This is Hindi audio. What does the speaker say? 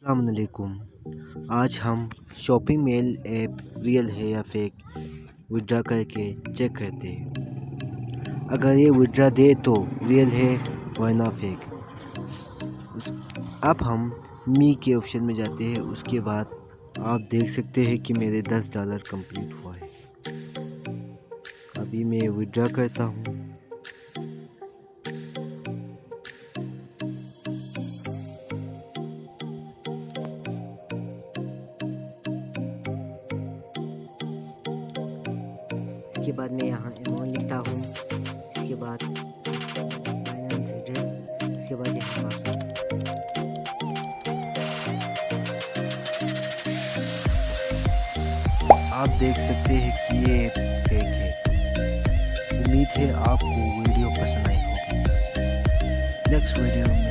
अस्सलामुअलैकुम। आज हम शॉपिंग मेल ऐप रियल है या फेक विड्रा करके चेक करते हैं। अगर ये विड्रा दे तो रियल है वरना फेक। अब हम मी के ऑप्शन में जाते हैं। उसके बाद आप देख सकते हैं कि मेरे $10 कंप्लीट हुआ है। अभी मैं विड्रा करता हूँ। इसके बाद मैं यहाँ अमाउंट लिखता हूँ। इसके बाद फाइनेंस एड्रेस, इसके बाद यहाँ पासवर्ड। आप देख सकते हैं कि ये फेक है। उम्मीद है आपको वीडियो पसंद आई होगी। नेक्स्ट वीडियो में